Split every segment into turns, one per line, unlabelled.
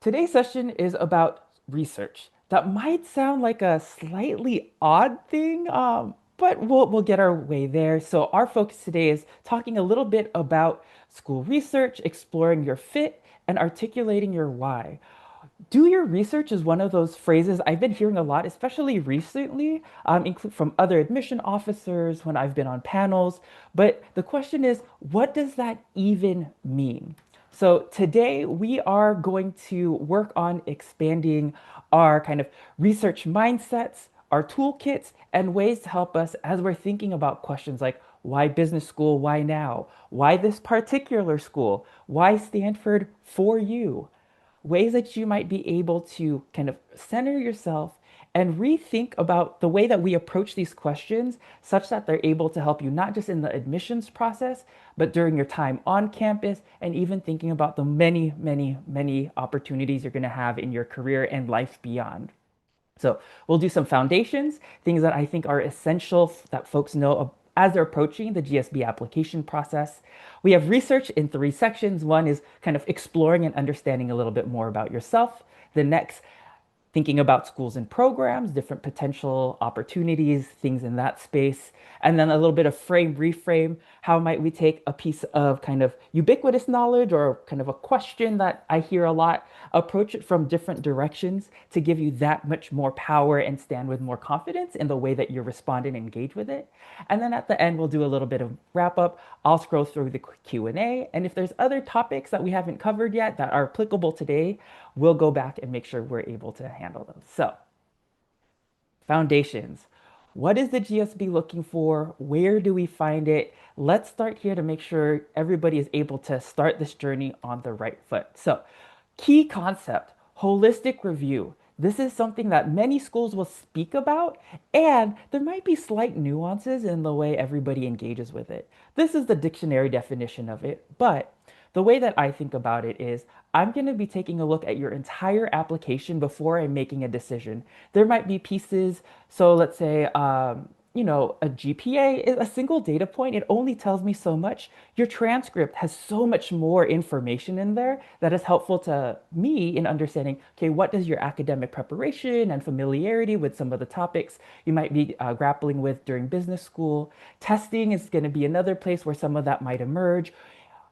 Today's session is about research. That might sound like a slightly odd thing, but we'll get our way there. So our focus today is talking a little bit about school research, exploring your fit, and articulating your why. Do your research is one of those phrases I've been hearing a lot, especially recently, from other admission officers when I've been on panels. But the question is, what does that even mean? So today we are going to work on expanding our kind of research mindsets, our toolkits, and ways to help us as we're thinking about questions like why business school, why now? Why this particular school? Why Stanford for you? Ways that you might be able to kind of center yourself and rethink about the way that we approach these questions such that they're able to help you not just in the admissions process, but during your time on campus and even thinking about the many, many, many opportunities you're going to have in your career and life beyond. So we'll do some foundations, things that I think are essential that folks know as they're approaching the GSB application process. We have research in three sections. One is kind of exploring and understanding a little bit more about yourself. The next, thinking about schools and programs, different potential opportunities, things in that space. And then a little bit of frame, reframe. How might we take a piece of kind of ubiquitous knowledge or kind of a question that I hear a lot, approach it from different directions to give you that much more power and stand with more confidence in the way that you respond and engage with it. And then at the end, we'll do a little bit of wrap up. I'll scroll through the Q&A. And if there's other topics that we haven't covered yet that are applicable today, we'll go back and make sure we're able to handle those. So, foundations. What is the GSB looking for? Where do we find it? Let's start here to make sure everybody is able to start this journey on the right foot. So, key concept, holistic review. This is something that many schools will speak about, and there might be slight nuances in the way everybody engages with it. This is the dictionary definition of it, but the way that I think about it is I'm going to be taking a look at your entire application before I'm making a decision. There might be pieces, so let's say, a GPA is a single data point. It only tells me so much. Your transcript has so much more information in there that is helpful to me in understanding, okay, what does your academic preparation and familiarity with some of the topics you might be grappling with during business school. Testing is going to be another place where some of that might emerge.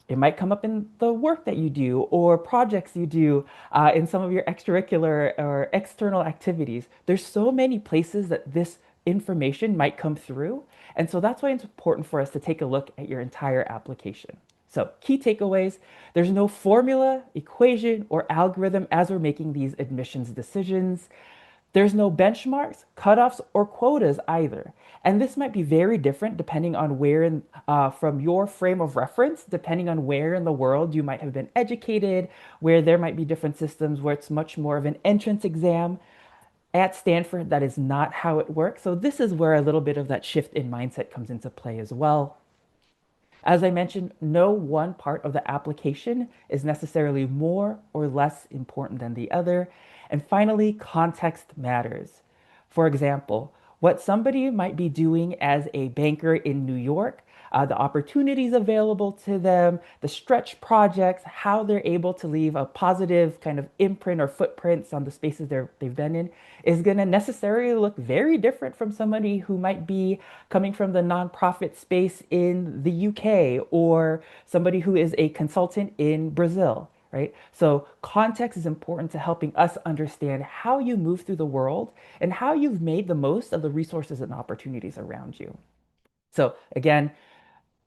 It might come up in the work that you do or projects you do in some of your extracurricular or external activities. There's so many places that this information might come through. And so that's why it's important for us to take a look at your entire application. So, key takeaways, there's no formula, equation, or algorithm as we're making these admissions decisions. There's no benchmarks, cutoffs, or quotas either. And this might be very different depending on from your frame of reference, depending on where in the world you might have been educated, where there might be different systems where it's much more of an entrance exam. At Stanford, that is not how it works. So, this is where a little bit of that shift in mindset comes into play as well. As I mentioned, no one part of the application is necessarily more or less important than the other. And finally, context matters. For example, what somebody might be doing as a banker in New York, the opportunities available to them, the stretch projects, how they're able to leave a positive kind of imprint or footprints on the spaces they've been in, is going to necessarily look very different from somebody who might be coming from the nonprofit space in the UK or somebody who is a consultant in Brazil, right? So context is important to helping us understand how you move through the world and how you've made the most of the resources and opportunities around you. So again,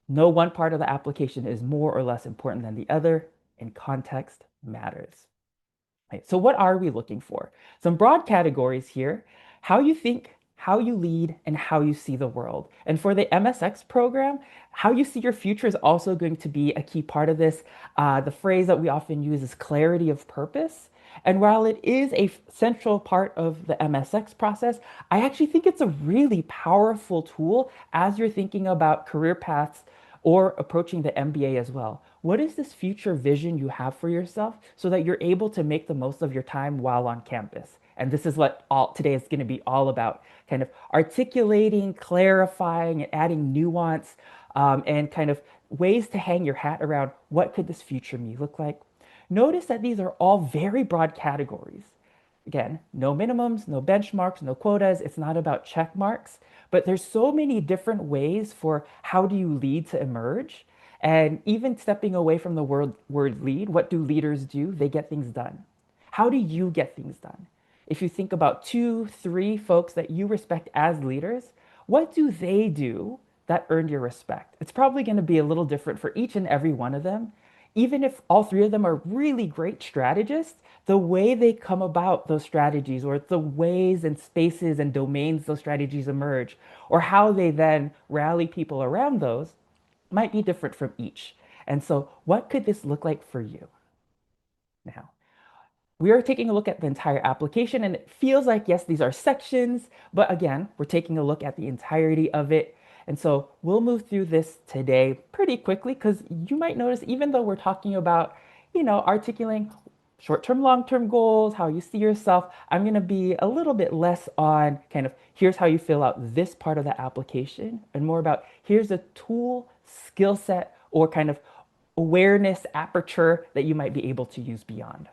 no one part of the application is more or less important than the other, and context matters. Right, so what are we looking for? Some broad categories here: how you think, how you lead, and how you see the world. And for the MSX program, how you see your future is also going to be a key part of this. The phrase that we often use is clarity of purpose. And while it is a central part of the MSX process, I actually think it's a really powerful tool as you're thinking about career paths or approaching the MBA as well. What is this future vision you have for yourself so that you're able to make the most of your time while on campus? And this is what all today is going to be all about, kind of articulating, clarifying, and adding nuance, and kind of ways to hang your hat around what could this future me look like. Notice that these are all very broad categories. Again, no minimums, no benchmarks, no quotas. It's not about check marks, but there's so many different ways for how do you lead to emerge. And even stepping away from the word lead, what do leaders do? They get things done. How do you get things done? If you think about two, three folks that you respect as leaders, what do they do that earned your respect? It's probably going to be a little different for each and every one of them. Even if all three of them are really great strategists, the way they come about those strategies, or the ways and spaces and domains those strategies emerge, or how they then rally people around those, might be different from each. And so, what could this look like for you now? We are taking a look at the entire application, and it feels like, yes, these are sections, but again, we're taking a look at the entirety of it. And so we'll move through this today pretty quickly because you might notice, even though we're talking about, articulating short-term, long-term goals, how you see yourself, I'm going to be a little bit less on kind of here's how you fill out this part of the application and more about here's a tool, skill set, or kind of awareness aperture that you might be able to use beyond.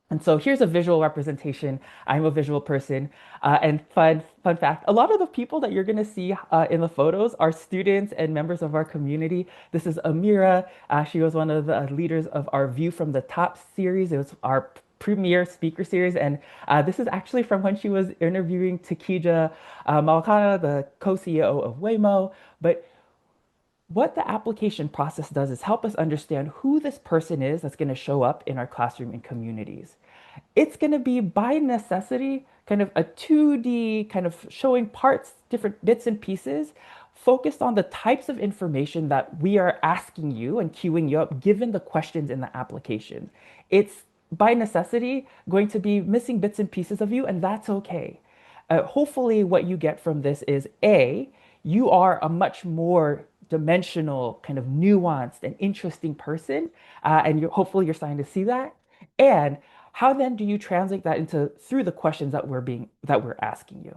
And so here's a visual representation. I'm a visual person. And fun fact, a lot of the people that you're going to see in the photos are students and members of our community. This is Amira. She was one of the leaders of our View from the Top series. It was our premier speaker series. And this is actually from when she was interviewing Takija Malkana, the co-CEO of Waymo. But what the application process does is help us understand who this person is that's going to show up in our classroom and communities. It's going to be by necessity kind of a 2D kind of showing parts, different bits and pieces, focused on the types of information that we are asking you and queuing you up given the questions in the application. It's by necessity going to be missing bits and pieces of you, and that's okay. Hopefully, what you get from this is A, you are a much more dimensional, kind of nuanced and interesting person, and hopefully you're starting to see that. And how then do you translate that into through the questions that we're asking you?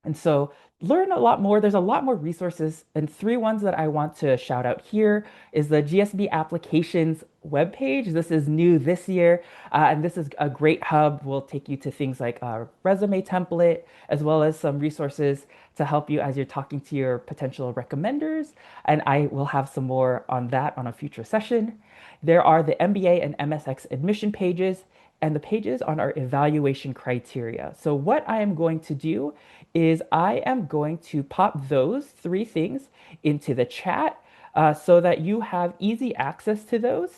And so learn a lot more. There's a lot more resources, and three ones that I want to shout out here is the GSB applications webpage. This is new this year, and this is a great hub. Will take you to things like a resume template, as well as some resources to help you as you're talking to your potential recommenders. And I will have some more on that on a future session. There are the MBA and MSX admission pages and the pages on our evaluation criteria. So what I am going to do is I am going to pop those three things into the chat so that you have easy access to those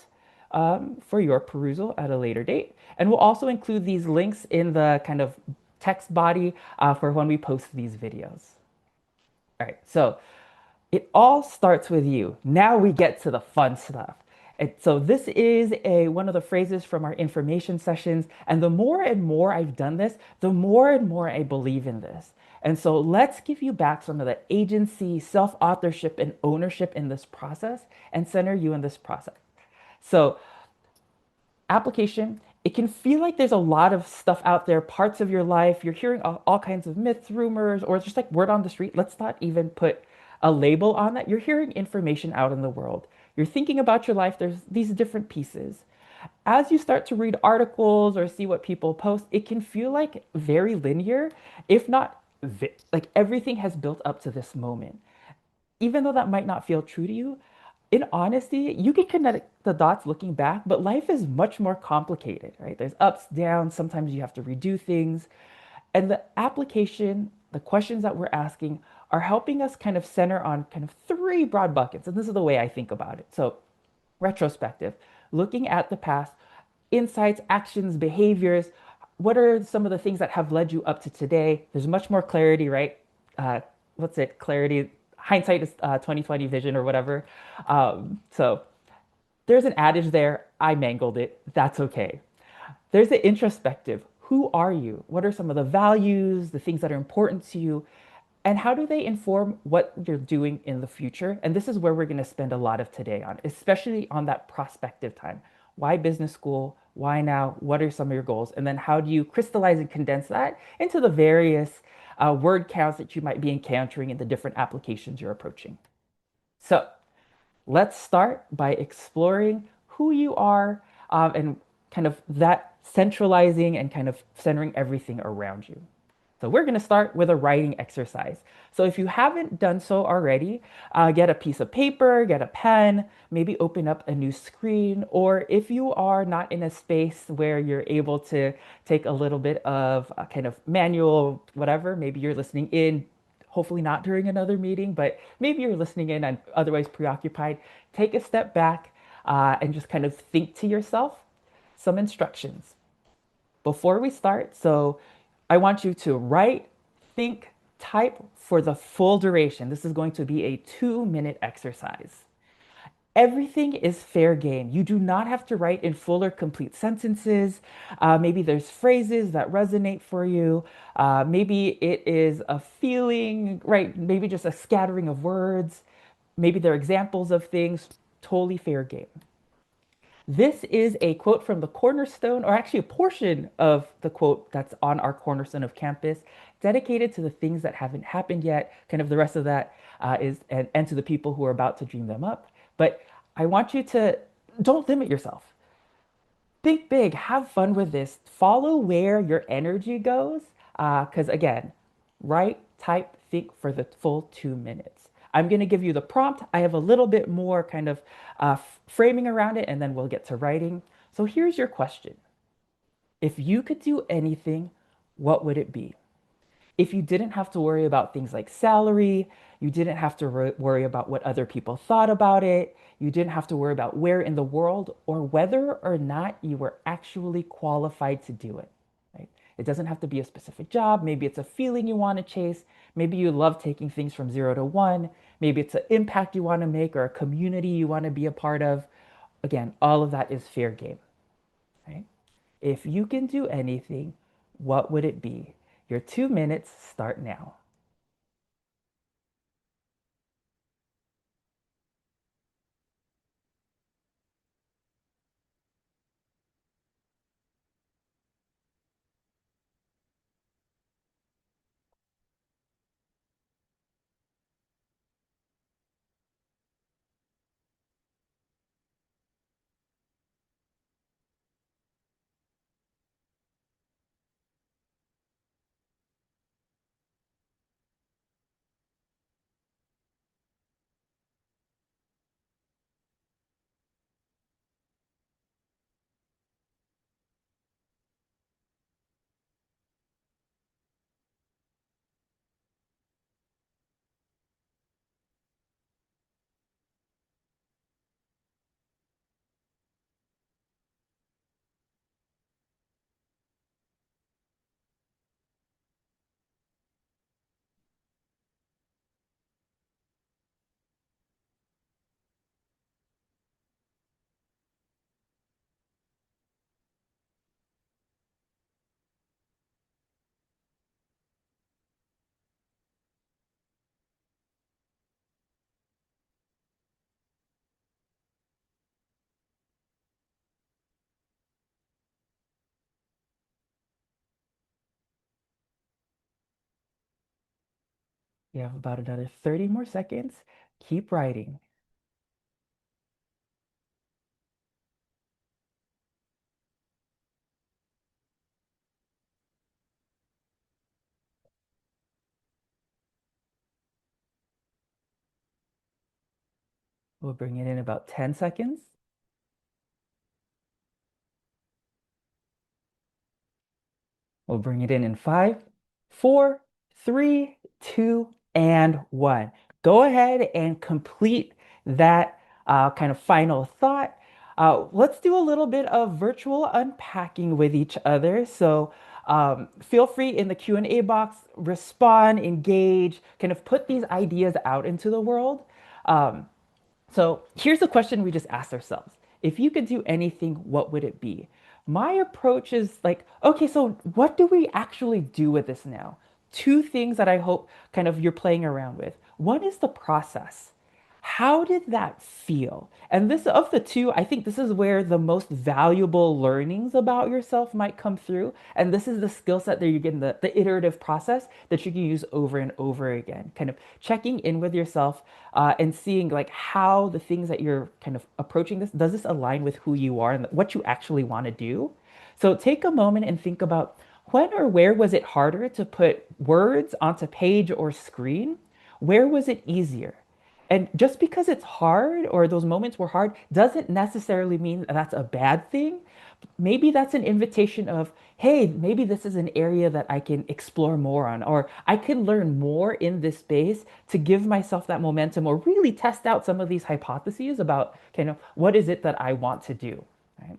for your perusal at a later date. And we'll also include these links in the kind of text body for when we post these videos. All right, so it all starts with you. Now we get to the fun stuff. And so this is one of the phrases from our information sessions. And the more and more I've done this, the more and more I believe in this. And so let's give you back some of the agency, self-authorship, and ownership in this process and center you in this process. So application, it can feel like there's a lot of stuff out there, parts of your life. You're hearing all kinds of myths, rumors, or it's just like word on the street. Let's not even put a label on that. You're hearing information out in the world. You're thinking about your life. There's these different pieces. As you start to read articles or see what people post, it can feel like very linear, if not like everything has built up to this moment. Even though that might not feel true to you, in honesty, you can connect the dots looking back, but life is much more complicated, right? There's ups, downs. Sometimes you have to redo things. And the application, the questions that we're asking are helping us kind of center on kind of three broad buckets. And this is the way I think about it. So, retrospective, looking at the past, insights, actions, behaviors. What are some of the things that have led you up to today? There's much more clarity, right? What's it? Clarity. Hindsight is 2020 vision or whatever. So there's an adage there. I mangled it. That's okay. There's the introspective. Who are you? What are some of the values, the things that are important to you? And how do they inform what you're doing in the future? And this is where we're going to spend a lot of today on, especially on that prospective time. Why business school? Why now? What are some of your goals? And then how do you crystallize and condense that into the various word counts that you might be encountering in the different applications you're approaching? So let's start by exploring who you are. and kind of that centralizing and kind of centering everything around you. So we're going to start with a writing exercise. So if you haven't done so already, get a piece of paper, get a pen, maybe open up a new screen, or if you are not in a space where you're able to take a little bit of a kind of manual, whatever, maybe you're listening in, hopefully not during another meeting, but maybe you're listening in and otherwise preoccupied, take a step back and just kind of think to yourself some instructions before we start. So I want you to write, think, type for the full duration. This is going to be a 2-minute exercise. Everything is fair game. You do not have to write in full or complete sentences. Maybe there's phrases that resonate for you. Maybe it is a feeling, right? Maybe just a scattering of words. Maybe they're examples of things. Totally fair game. This is a quote from the cornerstone, or actually a portion of the quote that's on our cornerstone of campus, dedicated to the things that haven't happened yet. Kind of the rest of that and to the people who are about to dream them up. But I want you to don't limit yourself. Think big, have fun with this. Follow where your energy goes. Because again, write, type, think for the full 2 minutes. I'm going to give you the prompt. I have a little bit more kind of framing around it, and then we'll get to writing. So here's your question. If you could do anything, what would it be? If you didn't have to worry about things like salary, you didn't have to worry about what other people thought about it, you didn't have to worry about where in the world or whether or not you were actually qualified to do it, right? It doesn't have to be a specific job. Maybe it's a feeling you want to chase. Maybe you love taking things from 0 to 1. Maybe it's an impact you want to make or a community you want to be a part of. Again, all of that is fair game, right? If you can do anything, what would it be? Your 2 minutes start now. You have about another 30 more seconds. Keep writing. We'll bring it in about 10 seconds. We'll bring it in 5, 4, 3, 2, and 1. Go ahead and complete that kind of final thought. Let's do a little bit of virtual unpacking with each other. So feel free in the Q&A box, respond, engage, kind of put these ideas out into the world. Um, So here's the question we just asked ourselves. If you could do anything, what would it be? My approach is like, okay, so what do we actually do with this now? Two things that I hope kind of you're playing around with. One is the process. How did that feel? And this, of the two, I think this is where the most valuable learnings about yourself might come through. And this is the skill set that you get in the iterative process that you can use over and over again. Kind of checking in with yourself and seeing like how the things that you're kind of approaching this, does this align with who you are and what you actually want to do? So take a moment and think about when or where was it harder to put words onto page or screen? Where was it easier? And just because it's hard or those moments were hard doesn't necessarily mean that's a bad thing. Maybe that's an invitation of, hey, maybe this is an area that I can explore more on, or I can learn more in this space to give myself that momentum or really test out some of these hypotheses about kind of what is it that I want to do, right?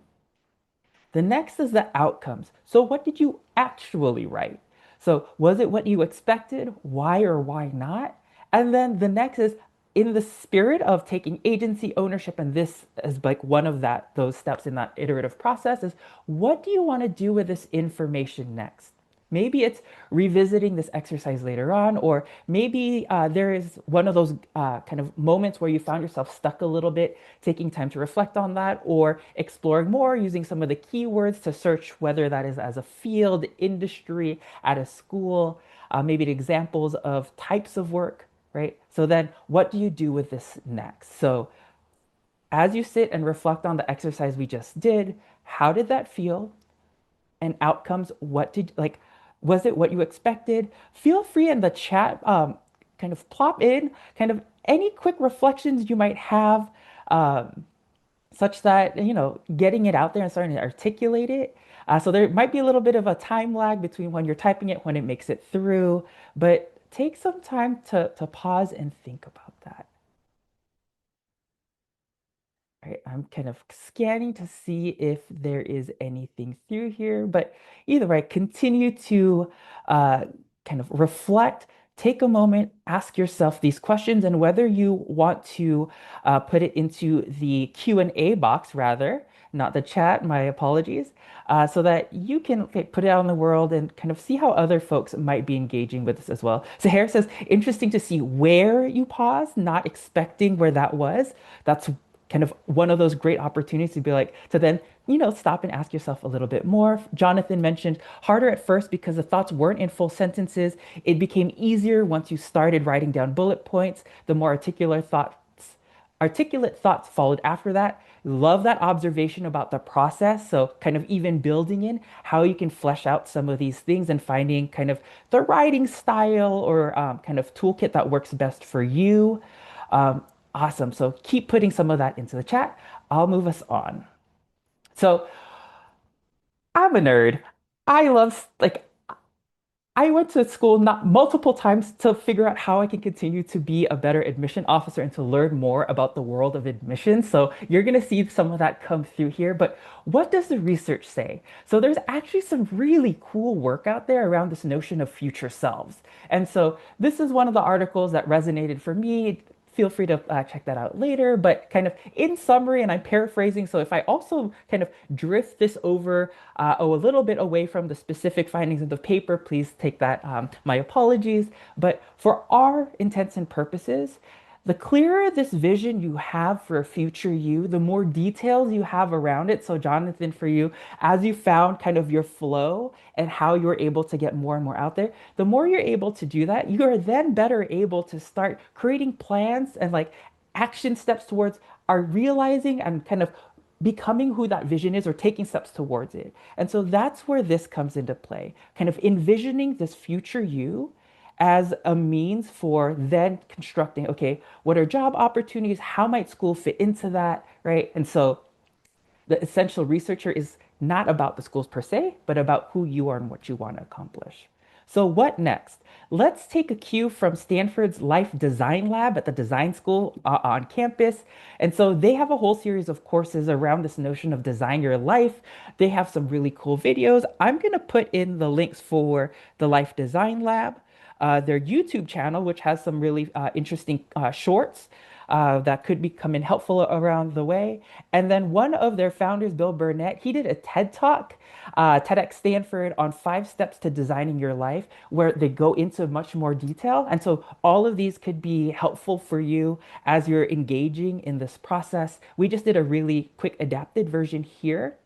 The next is the outcomes. So, what did you actually write? So, was it what you expected? Why or why not? And then the next is in the spirit of taking agency ownership, and this is like one of those steps in that iterative process is what do you want to do with this information next? Maybe it's revisiting this exercise later on, or maybe there is one of those kind of moments where you found yourself stuck a little bit, taking time to reflect on that, or exploring more using some of the keywords to search whether that is as a field, industry, at a school, maybe the examples of types of work, right? So then what do you do with this next? So as you sit and reflect on the exercise we just did, how did that feel? And outcomes, what did like was it what you expected? Feel free in the chat, kind of plop in kind of any quick reflections you might have, um, such that getting it out there and starting to articulate it. So there might be a little bit of a time lag between when you're typing it when it makes it through, but take some time to pause and think about that. Right, I'm kind of scanning to see if there is anything through here, but either way, continue to uh, kind of reflect, take a moment, ask yourself these questions, and whether you want to put it into the Q&A box rather, not the chat, my apologies, so that you can okay, put it out in the world and kind of see how other folks might be engaging with this as well. So Harris says, interesting to see where you pause, not expecting where that was. That's kind of one of those great opportunities to be like to then stop and ask yourself a little bit more. Jonathan mentioned harder at first because the thoughts weren't in full sentences. It became easier once you started writing down bullet points. The more articulate thoughts followed after that. Love that observation about the process. So kind of even building in how you can flesh out some of these things and finding kind of the writing style or kind of toolkit that works best for you. Um, awesome. So keep putting some of that into the chat. I'll move us on. So I'm a nerd. I love like I went to school not multiple times to figure out how I can continue to be a better admission officer and to learn more about the world of admission. So you're going to see some of that come through here. But what does the research say? So there's actually some really cool work out there around this notion of future selves. And so this is one of the articles that resonated for me. Feel free to check that out later. But kind of in summary, and I'm paraphrasing, so if I also kind of drift this over a little bit away from the specific findings of the paper, please take that my apologies. But for our intents and purposes, the clearer this vision you have for a future you, the more details you have around it. So, Jonathan, for you, as you found kind of your flow and how you're able to get more and more out there, the more you're able to do that, you are then better able to start creating plans and like action steps towards are realizing and kind of becoming who that vision is or taking steps towards it. And so that's where this comes into play, kind of envisioning this future you as a means for then constructing, okay, what are job opportunities? How might school fit into that, right? And so the essential researcher is not about the schools per se, but about who you are and what you want to accomplish. So, what next? Let's take a cue from Stanford's Life Design Lab at the design school on campus. And so they have a whole series of courses around this notion of design your life. They have some really cool videos. I'm going to put in the links for the Life Design Lab, their YouTube channel, which has some really interesting shorts. that could be come in helpful around the way. And then one of their founders, Bill Burnett, he did a TED Talk, TEDx Stanford, on 5 steps to designing your life, where they go into much more detail. And so all of these could be helpful for you as you're engaging in this process. We just did a really quick adapted version here.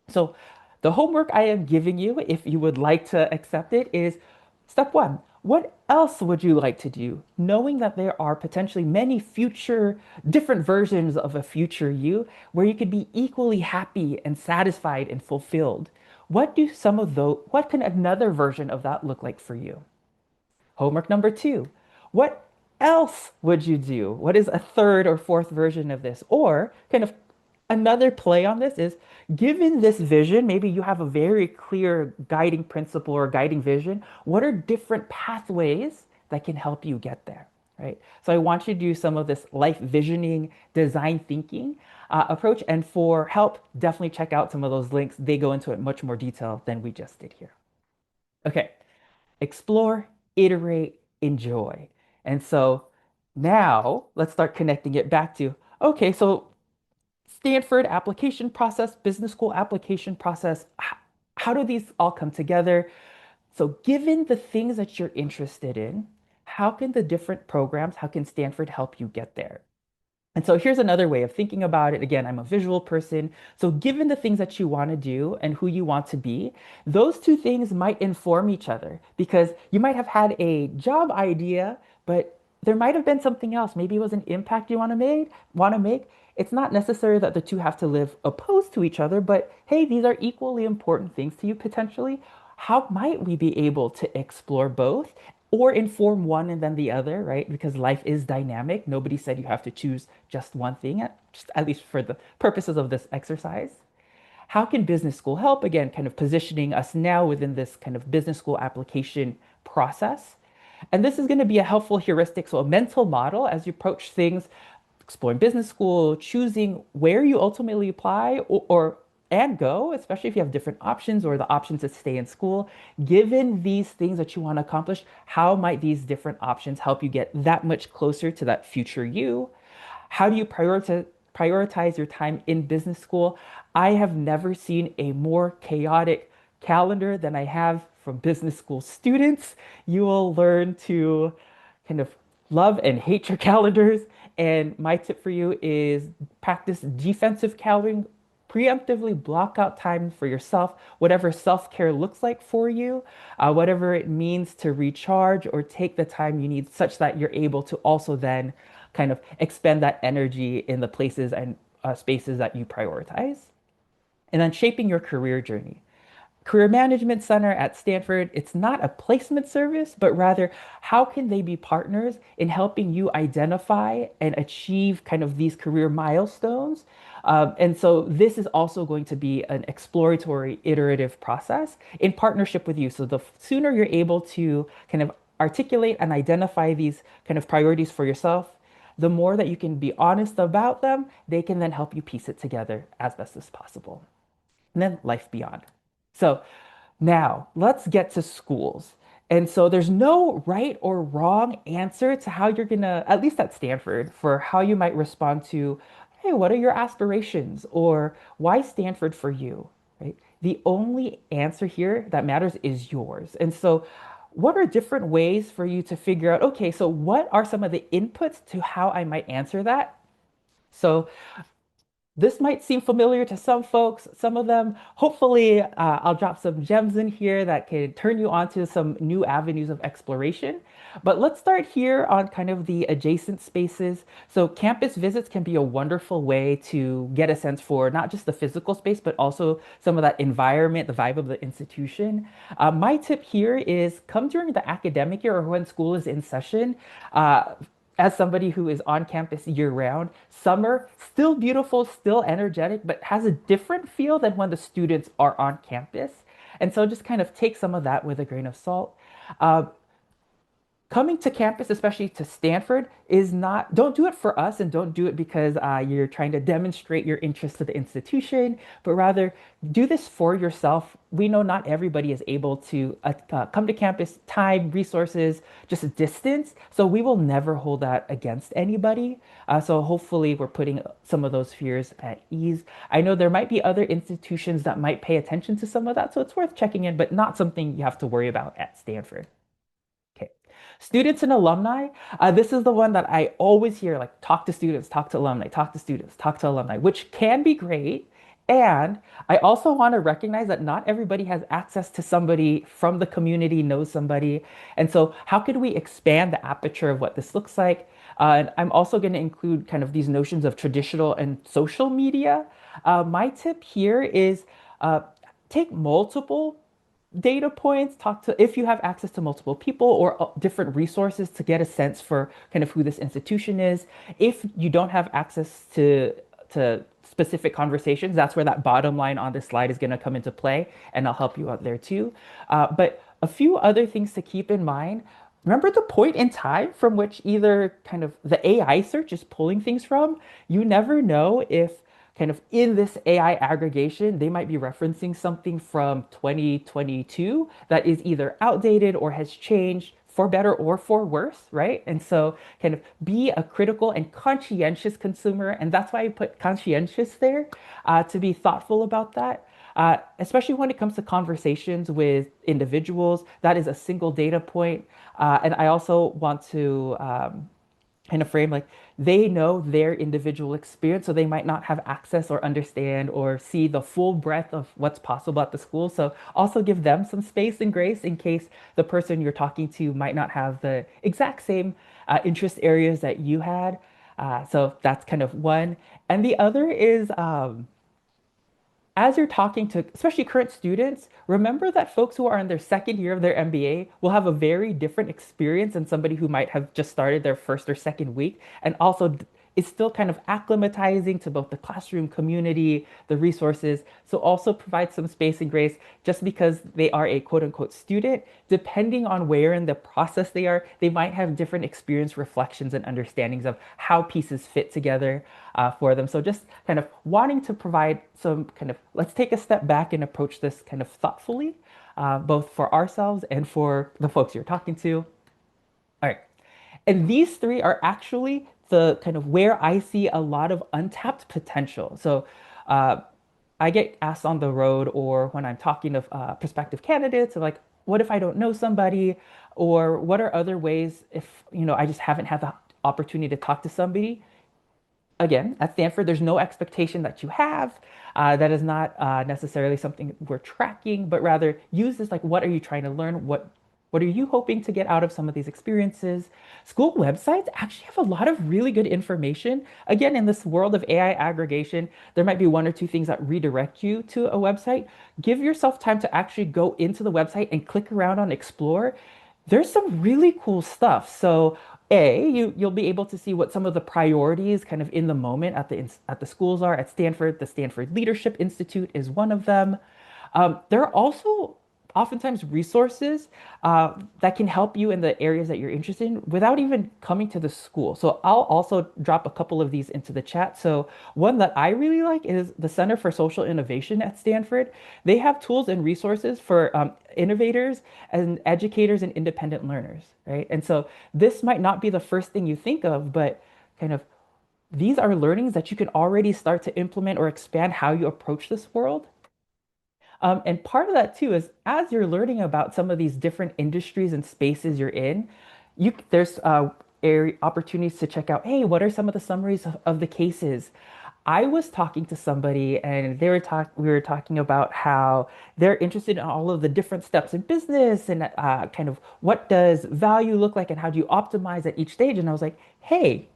So, the homework I am giving you, if you would like to accept it, is step one. What else would you like to do? Knowing that there are potentially many future, different versions of a future you where you could be equally happy and satisfied and fulfilled. What can another version of that look like for you? Homework number two. What else would you do? What is a third or fourth version of this? Or kind of another play on this is given this vision, maybe you have a very clear guiding principle or guiding vision. What are different pathways that can help you get there? Right. So I want you to do some of this life visioning, design thinking approach. And for help, definitely check out some of those links. They go into it much more detail than we just did here. Okay. Explore, iterate, enjoy. And so now let's start connecting it back to okay, so Stanford application process, business school application process, how do these all come together? So, given the things that you're interested in, how can the different programs, how can Stanford help you get there? And so here's another way of thinking about it. Again, I'm a visual person. So, given the things that you want to do and who you want to be, those two things might inform each other because you might have had a job idea, but there might have been something else. Maybe it was an impact you want to make. It's not necessary that the two have to live opposed to each other, but hey, these are equally important things to you potentially. How might we be able to explore both or inform one and then the other, right? Because life is dynamic. Nobody said you have to choose just one thing, just at least for the purposes of this exercise. How can business school help? Again, kind of positioning us now within this kind of business school application process. And this is going to be a helpful heuristic, so a mental model as you approach things, exploring business school, choosing where you ultimately apply or and go, especially if you have different options or the option to stay in school. Given these things that you want to accomplish, how might these different options help you get that much closer to that future you? How do you prioritize your time in business school? I have never seen a more chaotic calendar than I have from business school students. You will learn to kind of love and hate your calendars. And my tip for you is practice defensive calendaring. Preemptively block out time for yourself, whatever self care looks like for you, whatever it means to recharge or take the time you need, such that you're able to also then kind of expend that energy in the places and spaces that you prioritize. And then shaping your career journey. Career Management Center at Stanford, it's not a placement service, but rather how can they be partners in helping you identify and achieve kind of these career milestones? And so this is also going to be an exploratory, iterative process in partnership with you. So the sooner you're able to kind of articulate and identify these kind of priorities for yourself, the more that you can be honest about them, they can then help you piece it together as best as possible. And then life beyond. So now let's get to schools. And so there's no right or wrong answer to how you're gonna, at least at Stanford, for how you might respond to, hey, what are your aspirations? Or why Stanford for you, right? The only answer here that matters is yours. And so what are different ways for you to figure out, okay, so what are some of the inputs to how I might answer that? So this might seem familiar to some folks, some of them. Hopefully, I'll drop some gems in here that can turn you onto some new avenues of exploration. But let's start here on kind of the adjacent spaces. So, campus visits can be a wonderful way to get a sense for not just the physical space, but also some of that environment, the vibe of the institution. My tip here is come during the academic year or when school is in session. As somebody who is on campus year round, summer still beautiful, still energetic, but has a different feel than when the students are on campus. And so just kind of take some of that with a grain of salt. Uh, coming to campus, especially to Stanford, is not, don't do it for us and don't do it because you're trying to demonstrate your interest to the institution, but rather do this for yourself. We know not everybody is able to come to campus, time, resources, just a distance. So we will never hold that against anybody. So hopefully we're putting some of those fears at ease. I know there might be other institutions that might pay attention to some of that, so it's worth checking in, but not something you have to worry about at Stanford. Okay. Students and alumni. This is the one that I always hear like talk to students, talk to alumni, talk to students, talk to alumni, which can be great. And I also want to recognize that not everybody has access to somebody from the community, knows somebody. And so, how could we expand the aperture of what this looks like? And I'm also going to include kind of these notions of traditional and social media. My tip here is uh, take multiple data points, talk to if you have access to multiple people or different resources to get a sense for kind of who this institution is. If you don't have access to specific conversations, that's where that bottom line on this slide is going to come into play, and I'll help you out there too. But a few other things to keep in mind. Remember the point in time from which either kind of the AI search is pulling things from? You never know if kind of in this AI aggregation, they might be referencing something from 2022 that is either outdated or has changed for better or for worse, right? And so kind of be a critical and conscientious consumer. And that's why I put conscientious there to be thoughtful about that. Especially when it comes to conversations with individuals, that is a single data point. And I also want to in a frame like they know their individual experience, so they might not have access or understand or see the full breadth of what's possible at the school. So also give them some space and grace in case the person you're talking to might not have the exact same interest areas that you had. So that's kind of one. And the other is as you're talking to especially current students, remember that folks who are in their second year of their MBA will have a very different experience than somebody who might have just started their first or second week and also is still kind of acclimatizing to both the classroom community, the resources. So also provide some space and grace just because they are a quote unquote student, depending on where in the process they are, they might have different experience reflections and understandings of how pieces fit together for them. So just kind of wanting to provide some kind of, let's take a step back and approach this kind of thoughtfully, both for ourselves and for the folks you're talking to. All right. And these three are actually the kind of where I see a lot of untapped potential. So uh, I get asked on the road or when I'm talking to prospective candidates of like, what if I don't know somebody? Or what are other ways if, I just haven't had the opportunity to talk to somebody? Again, at Stanford, there's no expectation that you have. That is not necessarily something we're tracking, but rather use this like, what are you trying to learn? What are you hoping to get out of some of these experiences? School websites actually have a lot of really good information. Again, in this world of AI aggregation, there might be one or two things that redirect you to a website. Give yourself time to actually go into the website and click around on Explore. There's some really cool stuff. So you'll be able to see what some of the priorities kind of in the moment at the schools are. At Stanford, the Stanford Leadership Institute is one of them. There are also oftentimes resources that can help you in the areas that you're interested in without even coming to the school. So I'll also drop a couple of these into the chat. So one that I really like is the Center for Social Innovation at Stanford. They have tools and resources for innovators and educators and independent learners, right? And so this might not be the first thing you think of, but kind of these are learnings that you can already start to implement or expand how you approach this world. And part of that too is as you're learning about some of these different industries and spaces you're in, there's area opportunities to check out, hey, what are some of the summaries of the cases? I was talking to somebody and we were talking about how they're interested in all of the different steps in business and kind of what does value look like and how do you optimize at each stage? And I was like, hey,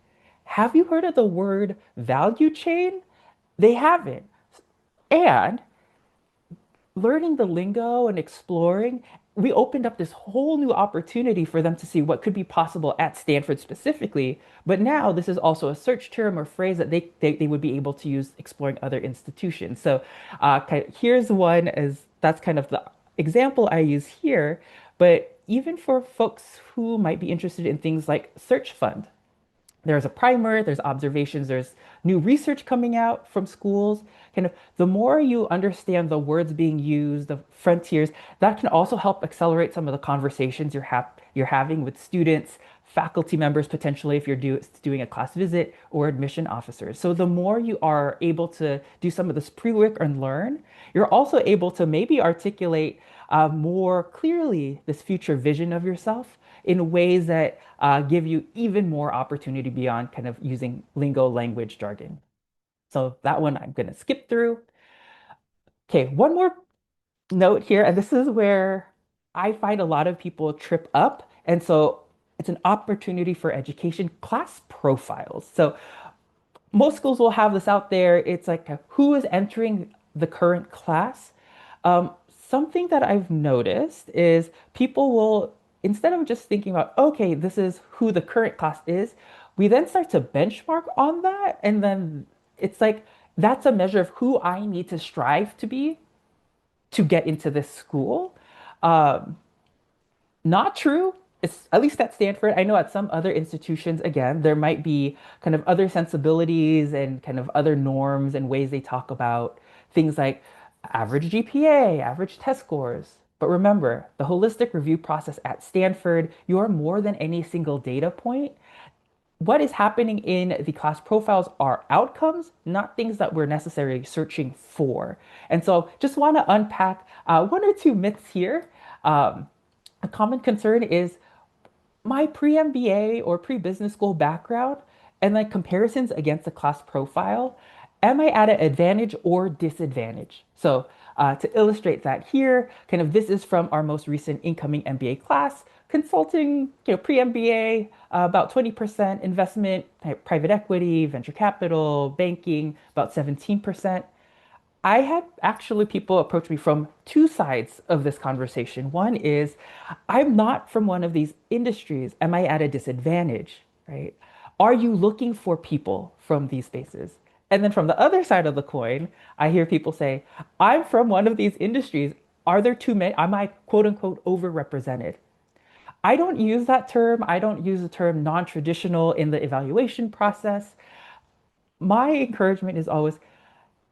have you heard of the word value chain? They haven't. And learning the lingo and exploring, we opened up this whole new opportunity for them to see what could be possible at Stanford specifically. But now this is also a search term or phrase that they would be able to use exploring other institutions. So here's one as that's kind of the example I use here. But even for folks who might be interested in things like search fund. There's a primer, there's observations, there's new research coming out from schools. Kind of the more you understand the words being used, the frontiers, that can also help accelerate some of the conversations you're having with students, faculty members, potentially if you're doing a class visit, or admission officers. So the more you are able to do some of this pre-work and learn, you're also able to maybe articulate more clearly this future vision of yourself in ways that give you even more opportunity beyond kind of using lingo, language, jargon. So that one I'm going to skip through. Okay, one more note here, and this is where I find a lot of people trip up. And so it's an opportunity for education, class profiles. So most schools will have this out there. It's like who is entering the current class. Um, Something that I've noticed is people will, instead of just thinking about, okay, this is who the current class is, we then start to benchmark on that. And then it's like, that's a measure of who I need to strive to be to get into this school. Um, Not true. It's at least at Stanford. I know at some other institutions, again, there might be kind of other sensibilities and kind of other norms and ways they talk about things like average GPA, average test scores. But remember, the holistic review process at Stanford, you're more than any single data point. What is happening in the class profiles are outcomes, not things that we're necessarily searching for. And so just want to unpack one or two myths here. Um, a common concern is my pre-MBA or pre-business school background and like comparisons against the class profile, am I at an advantage or disadvantage? So to illustrate that here, kind of this is from our most recent incoming MBA class, consulting, pre-MBA, about 20% investment, private equity, venture capital, banking, about 17%. I had actually people approach me from two sides of this conversation. One is, I'm not from one of these industries. Am I at a disadvantage, right? Are you looking for people from these spaces? And then from the other side of the coin, I hear people say, I'm from one of these industries. Are there too many? Am I quote unquote overrepresented? I don't use that term. I don't use the term non-traditional in the evaluation process. My encouragement is always,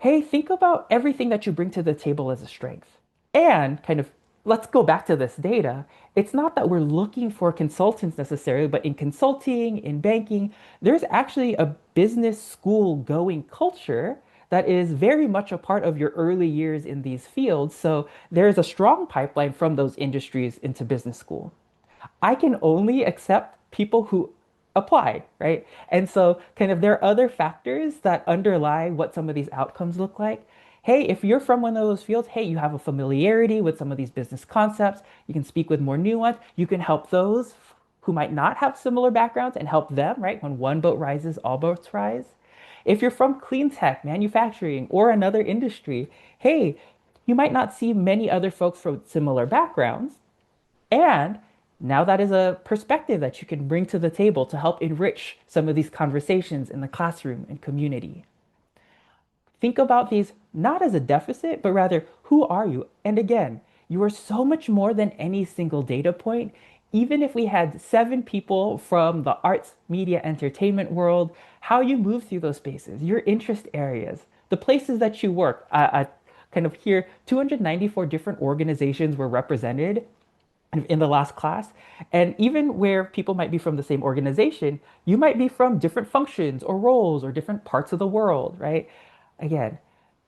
hey, think about everything that you bring to the table as a strength. And kind of let's go back to this data. It's not that we're looking for consultants necessarily, but in consulting, in banking, there's actually a business school going culture that is very much a part of your early years in these fields. So there's a strong pipeline from those industries into business school. I can only accept people who apply, right? And so, kind of, there are other factors that underlie what some of these outcomes look like. Hey, if you're from one of those fields, hey, you have a familiarity with some of these business concepts, you can speak with more nuance, you can help those who might not have similar backgrounds and help them, right? When one boat rises, all boats rise. If you're from clean tech, manufacturing, or another industry, hey, you might not see many other folks from similar backgrounds, and now that is a perspective that you can bring to the table to help enrich some of these conversations in the classroom and community. Think about these not as a deficit, but rather, who are you? And again, you are so much more than any single data point. Even if we had seven people from the arts, media, entertainment world, how you move through those spaces, your interest areas, the places that you work. Kind of here, 294 different organizations were represented in the last class. And even where people might be from the same organization, you might be from different functions or roles or different parts of the world, right? Again,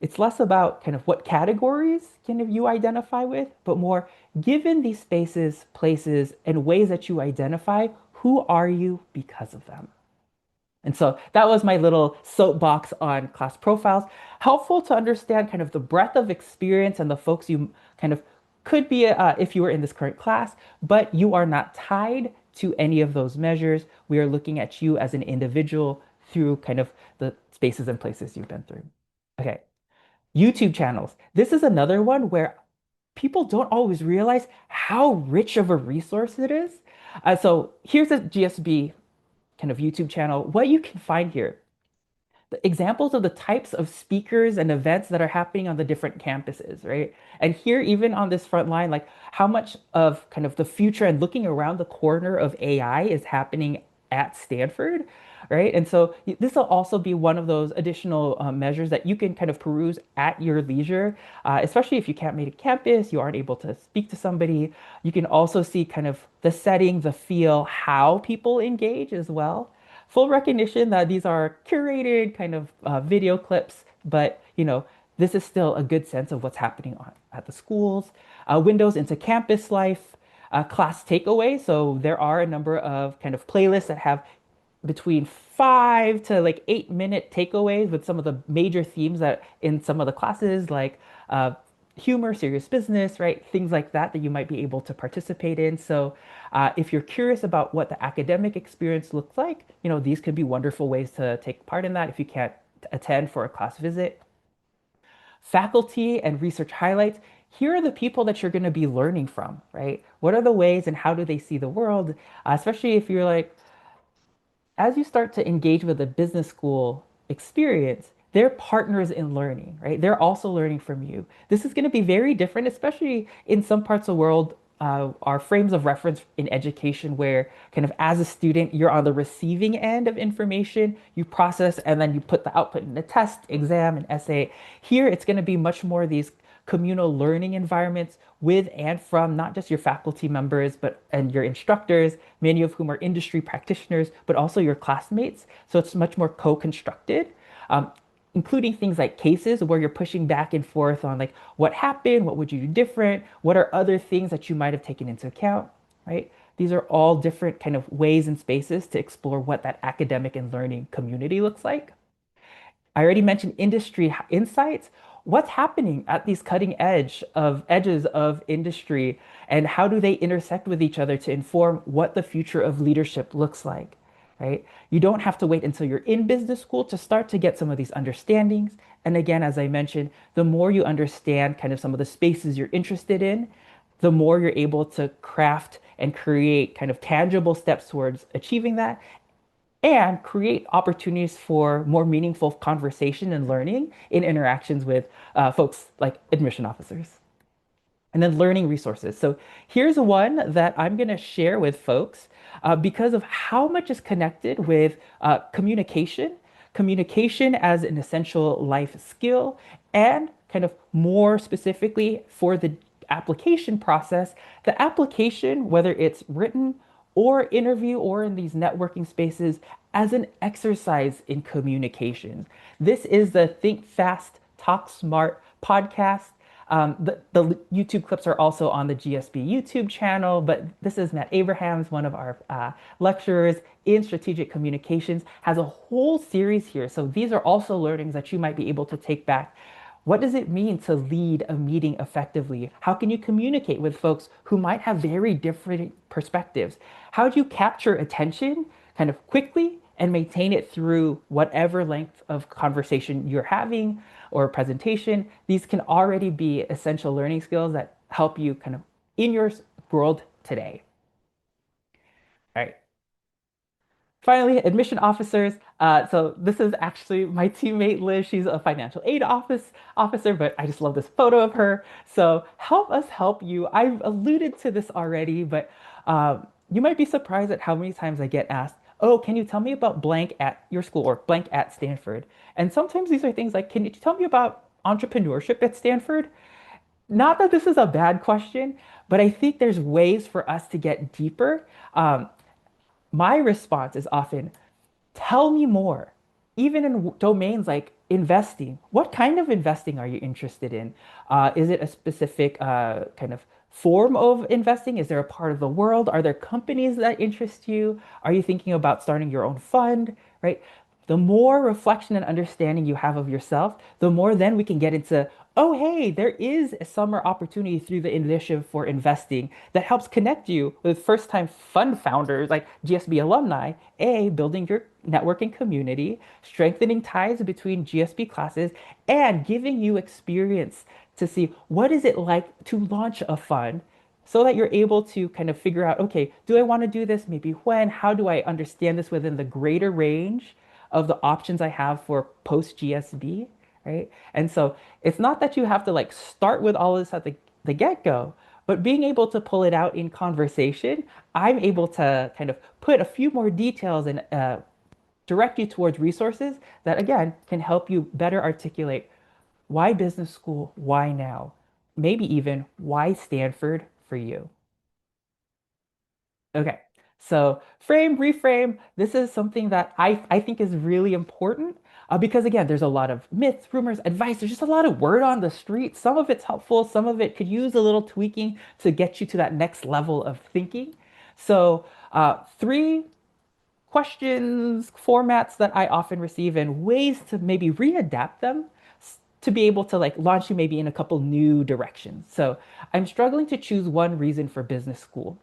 it's less about kind of what categories kind of you identify with, but more given these spaces, places, and ways that you identify, who are you because of them? And so that was my little soapbox on class profiles. Helpful to understand kind of the breadth of experience and the folks you kind of could be if you were in this current class, but you are not tied to any of those measures. We are looking at you as an individual through kind of the spaces and places you've been through. Okay, YouTube channels. This is another one where people don't always realize how rich of a resource it is. So here's a GSB kind of YouTube channel. What you can find here. the examples of the types of speakers and events that are happening on the different campuses, right? And here, even on this front line, like how much of kind of the future and looking around the corner of AI is happening at Stanford, right? And so this will also be one of those additional measures that you can kind of peruse at your leisure, especially if you can't make a campus, you aren't able to speak to somebody. You can also see kind of the setting, the feel, how people engage as well. Full recognition that these are curated kind of video clips, but this is still a good sense of what's happening at the schools. Windows into campus life, class takeaway. So there are a number of kind of playlists that have between 5 to like 8 minute takeaways with some of the major themes that in some of the classes, like humor, serious business, right? Things like that that you might be able to participate in. So, if you're curious about what the academic experience looks like, these could be wonderful ways to take part in that if you can't attend for a class visit. Faculty and research highlights. Here are the people that you're going to be learning from, right? What are the ways and how do they see the world? Especially if you're like, as you start to engage with a business school experience, they're partners in learning, right? They're also learning from you. This is going to be very different, especially in some parts of the world. Our frames of reference in education, where kind of as a student, you're on the receiving end of information, you process, and then you put the output in a test, exam, and essay. Here, it's going to be much more these communal learning environments with and from not just your faculty members but and your instructors, many of whom are industry practitioners, but also your classmates. So it's much more co-constructed, including things like cases where you're pushing back and forth on like what happened, what would you do different, what are other things that you might have taken into account, right? These are all different kind of ways and spaces to explore what that academic and learning community looks like. I already mentioned industry insights. What's happening at these cutting edges of industry, and how do they intersect with each other to inform what the future of leadership looks like, right? You don't have to wait until you're in business school to start to get some of these understandings. And again, as I mentioned, the more you understand kind of some of the spaces you're interested in, the more you're able to craft and create kind of tangible steps towards achieving that and create opportunities for more meaningful conversation and learning in interactions with folks like admission officers. And then learning resources. So here's one that I'm going to share with folks because of how much is connected with communication as an essential life skill, and kind of more specifically for the application process, the application, whether it's written or interview or in these networking spaces, as an exercise in communication. This is the Think Fast, Talk Smart podcast. The YouTube clips are also on the GSB YouTube channel, but this is Matt Abrahams, one of our lecturers in strategic communications, has a whole series here. So these are also learnings that you might be able to take back. What does it mean to lead a meeting effectively? How can you communicate with folks who might have very different perspectives? How do you capture attention kind of quickly and maintain it through whatever length of conversation you're having or presentation? These can already be essential learning skills that help you kind of in your world today. All right. Finally, admission officers. So this is actually my teammate Liz. She's a financial aid officer, but I just love this photo of her. So help us help you. I've alluded to this already, but you might be surprised at how many times I get asked, "Oh, can you tell me about blank at your school or blank at Stanford?" And sometimes these are things like, "Can you tell me about entrepreneurship at Stanford?" Not that this is a bad question, but I think there's ways for us to get deeper. My response is often, tell me more. Even in domains like investing, what kind of investing are you interested in? Is it a specific kind of form of investing? Is there a part of the world? Are there companies that interest you? Are you thinking about starting your own fund, right? The more reflection and understanding you have of yourself, the more then we can get into, oh, hey, there is a summer opportunity through the initiative for investing that helps connect you with first time fund founders like GSB alumni, building your networking community, strengthening ties between GSB classes, and giving you experience to see what is it like to launch a fund so that you're able to kind of figure out, okay, do I want to do this? Maybe when? How do I understand this within the greater range of the options I have for post GSB, right? And so it's not that you have to like start with all of this at the get-go, but being able to pull it out in conversation, I'm able to kind of put a few more details and direct you towards resources that, again, can help you better articulate why business school, why now, maybe even why Stanford for you. Okay, so frame, reframe. This is something that I think is really important because, again, there's a lot of myths, rumors, advice. There's just a lot of word on the street. Some of it's helpful, some of it could use a little tweaking to get you to that next level of thinking. So, three questions, formats that I often receive, and ways to maybe readapt them to be able to like launch you maybe in a couple new directions. So, I'm struggling to choose one reason for business school.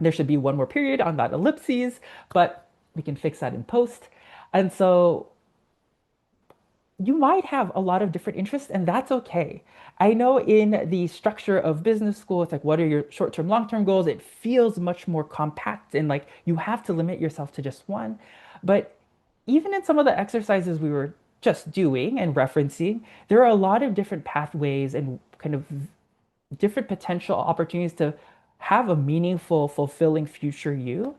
There should be one more period on that ellipses, but we can fix that in post. And so you might have a lot of different interests, and that's okay. I know in the structure of business school, it's like, what are your short term, long term goals? It feels much more compact and like you have to limit yourself to just one. But even in some of the exercises we were just doing and referencing, there are a lot of different pathways and kind of different potential opportunities to have a meaningful, fulfilling future you.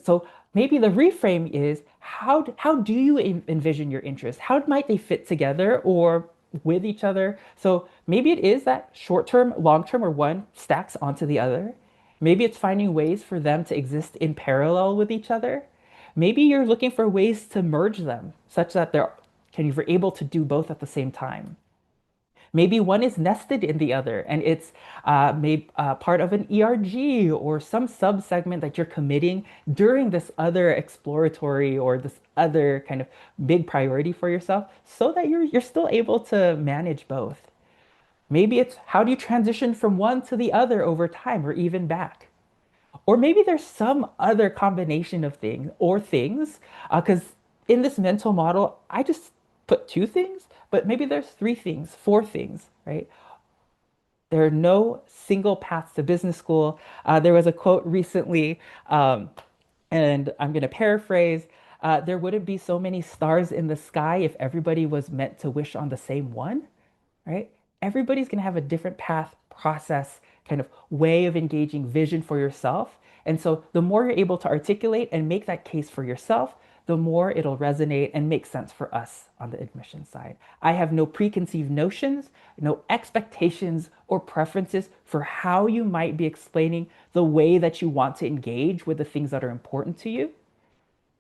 So maybe the reframe is how do you envision your interests? How might they fit together or with each other? So maybe it is that short term, long term, or one stacks onto the other. Maybe it's finding ways for them to exist in parallel with each other. Maybe you're looking for ways to merge them such that they're can you're able to do both at the same time. Maybe one is nested in the other and it's maybe part of an ERG or some sub-segment that you're committing during this other exploratory or this other kind of big priority for yourself so that you're still able to manage both. Maybe it's how do you transition from one to the other over time or even back? Or maybe there's some other combination of things or things, because in this mental model, I just put two things, but maybe there's three things, four things, right? There are no single paths to business school. There was a quote recently, and I'm going to paraphrase. There wouldn't be so many stars in the sky if everybody was meant to wish on the same one, right? Everybody's going to have a different path, process, kind of way of engaging vision for yourself. And so the more you're able to articulate and make that case for yourself, the more it'll resonate and make sense for us on the admission side. I have no preconceived notions, no expectations or preferences for how you might be explaining the way that you want to engage with the things that are important to you.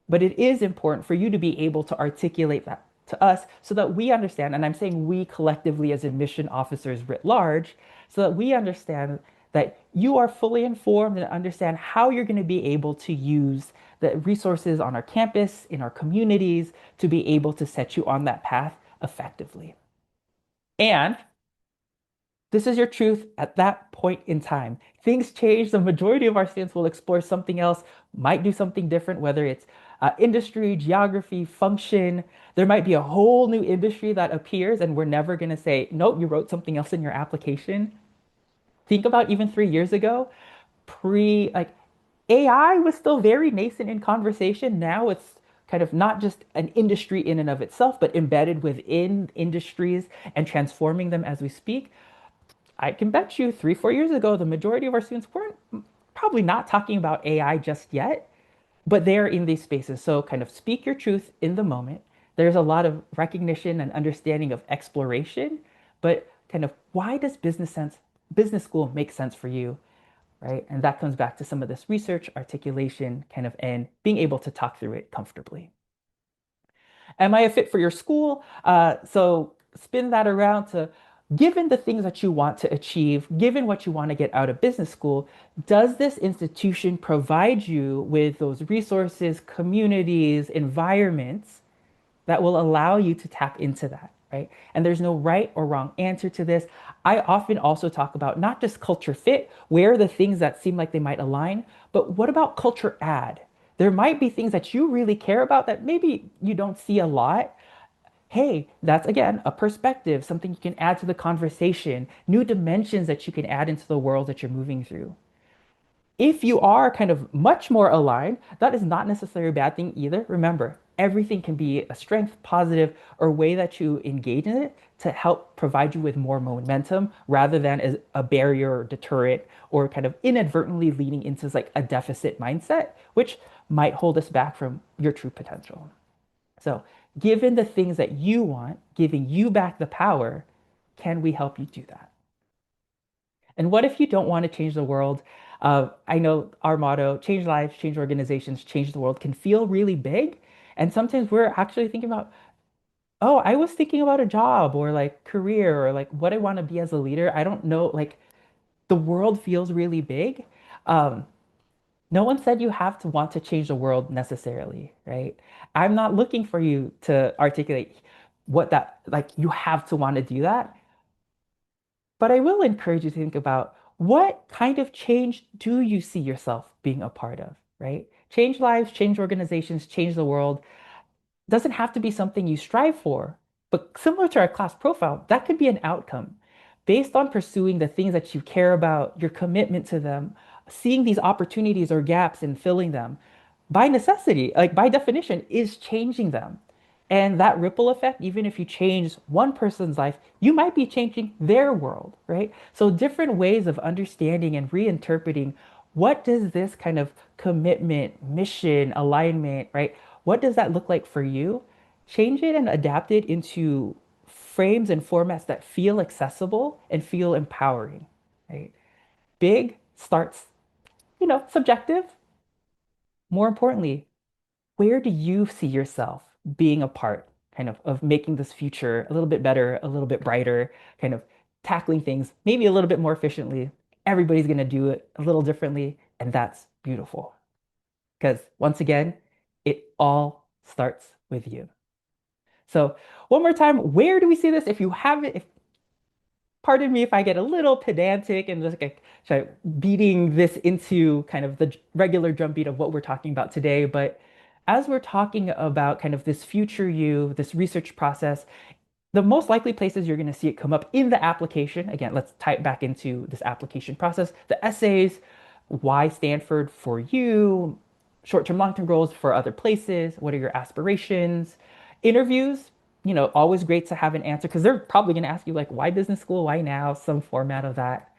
But it is important for you to be able to articulate that to us so that we understand, and I'm saying we collectively as admission officers writ large, so that we understand that you are fully informed and understand how you're going to be able to use the resources on our campus, in our communities, to be able to set you on that path effectively. And this is your truth at that point in time. Things change. The majority of our students will explore something else, might do something different, whether it's industry, geography, function. There might be a whole new industry that appears, and we're never going to say, nope, you wrote something else in your application. Think about even 3 years ago, like AI was still very nascent in conversation. Now it's kind of not just an industry in and of itself, but embedded within industries and transforming them as we speak. I can bet you 3, 4 years ago, the majority of our students weren't probably not talking about AI just yet, but they're in these spaces. So kind of speak your truth in the moment. There's a lot of recognition and understanding of exploration, but kind of why does business school make sense for you, right? And that comes back to some of this research, articulation, kind of, and being able to talk through it comfortably. Am I a fit for your school? So spin that around to given the things that you want to achieve, given what you want to get out of business school, does this institution provide you with those resources, communities, environments that will allow you to tap into that, right? And there's no right or wrong answer to this. I often also talk about not just culture fit, where are the things that seem like they might align, but what about culture add? There might be things that you really care about that maybe you don't see a lot. Hey, that's again a perspective, something you can add to the conversation, new dimensions that you can add into the world that you're moving through. If you are kind of much more aligned, that is not necessarily a bad thing either. Remember, everything can be a strength, positive, or way that you engage in it to help provide you with more momentum rather than as a barrier or deterrent or kind of inadvertently leading into like a deficit mindset, which might hold us back from your true potential. So, given the things that you want, giving you back the power, can we help you do that? And what if you don't want to change the world? I know our motto, change lives, change organizations, change the world, can feel really big. And sometimes we're actually thinking about, oh, I was thinking about a job or like career or like what I want to be as a leader. I don't know, like the world feels really big. Um, no one said you have to want to change the world necessarily, right? I'm not looking for you to articulate what that, like, you have to want to do that. But I will encourage you to think about what kind of change do you see yourself being a part of, right? Change lives, change organizations, change the world doesn't have to be something you strive for, but similar to our class profile, that could be an outcome based on pursuing the things that you care about, your commitment to them, seeing these opportunities or gaps and filling them by necessity, like by definition, is changing them. And that ripple effect, even if you change one person's life, you might be changing their world, right? So different ways of understanding and reinterpreting what does this kind of commitment, mission, alignment, right? What does that look like for you? Change it and adapt it into frames and formats that feel accessible and feel empowering, right? Big starts, subjective. More importantly, where do you see yourself being a part kind of making this future a little bit better, a little bit brighter, kind of tackling things maybe a little bit more efficiently? Everybody's going to do it a little differently, and that's beautiful. Because once again, it all starts with you. So, one more time, where do we see this? If you haven't, if pardon me if I get a little pedantic and just like beating this into kind of the regular drumbeat of what we're talking about today, but as we're talking about kind of this future you, this research process, the most likely places you're going to see it come up in the application. Again, let's tie it back into this application process. The essays, why Stanford for you, short-term, long-term goals for other places, what are your aspirations, interviews, always great to have an answer because they're probably going to ask you like, why business school, why now, some format of that.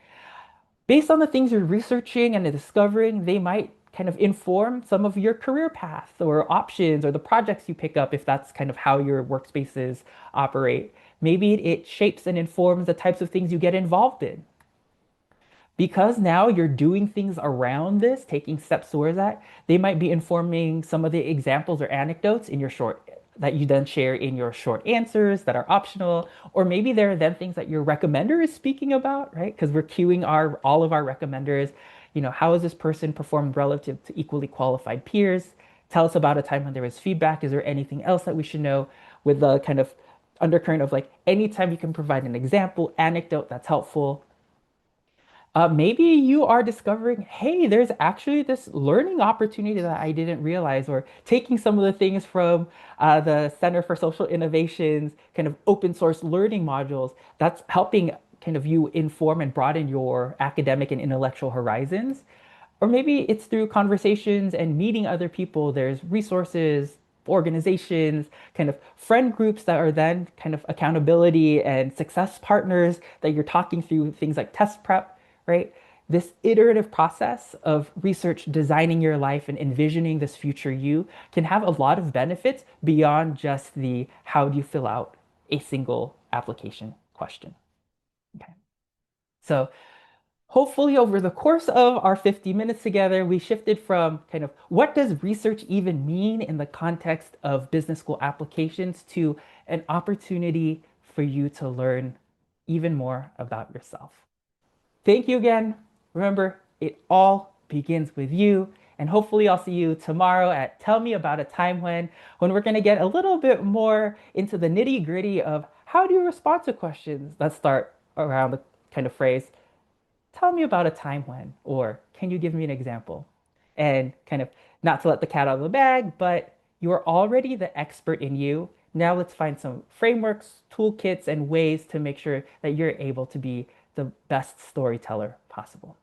Based on the things you're researching and discovering, they might kind of inform some of your career path or options or the projects you pick up if that's kind of how your workspaces operate. Maybe it shapes and informs the types of things you get involved in. Because now you're doing things around this, taking steps towards that, they might be informing some of the examples or anecdotes in your short that you then share in your short answers that are optional, or maybe there are then things that your recommender is speaking about, right? Because we're queuing our all of our recommenders. How has this person performed relative to equally qualified peers? Tell us about a time when there was feedback. Is there anything else that we should know with the kind of undercurrent of like anytime you can provide an example, anecdote that's helpful. Maybe you are discovering, hey, there's actually this learning opportunity that I didn't realize, or taking some of the things from the Center for Social Innovations, kind of open source learning modules, that's helping kind of you inform and broaden your academic and intellectual horizons. Or maybe it's through conversations and meeting other people. There's resources, organizations, kind of friend groups that are then kind of accountability and success partners that you're talking through things like test prep, right? This iterative process of research, designing your life and envisioning this future you can have a lot of benefits beyond just the how do you fill out a single application question. Okay. So hopefully, over the course of our 50 minutes together, we shifted from kind of what does research even mean in the context of business school applications to an opportunity for you to learn even more about yourself. Thank you again. Remember, it all begins with you. And hopefully, I'll see you tomorrow at Tell Me About a Time when we're going to get a little bit more into the nitty gritty of how do you respond to questions that start around the kind of phrase, tell me about a time when, or can you give me an example? And kind of not to let the cat out of the bag, but you're already the expert in you. Now let's find some frameworks, toolkits, and ways to make sure that you're able to be the best storyteller possible.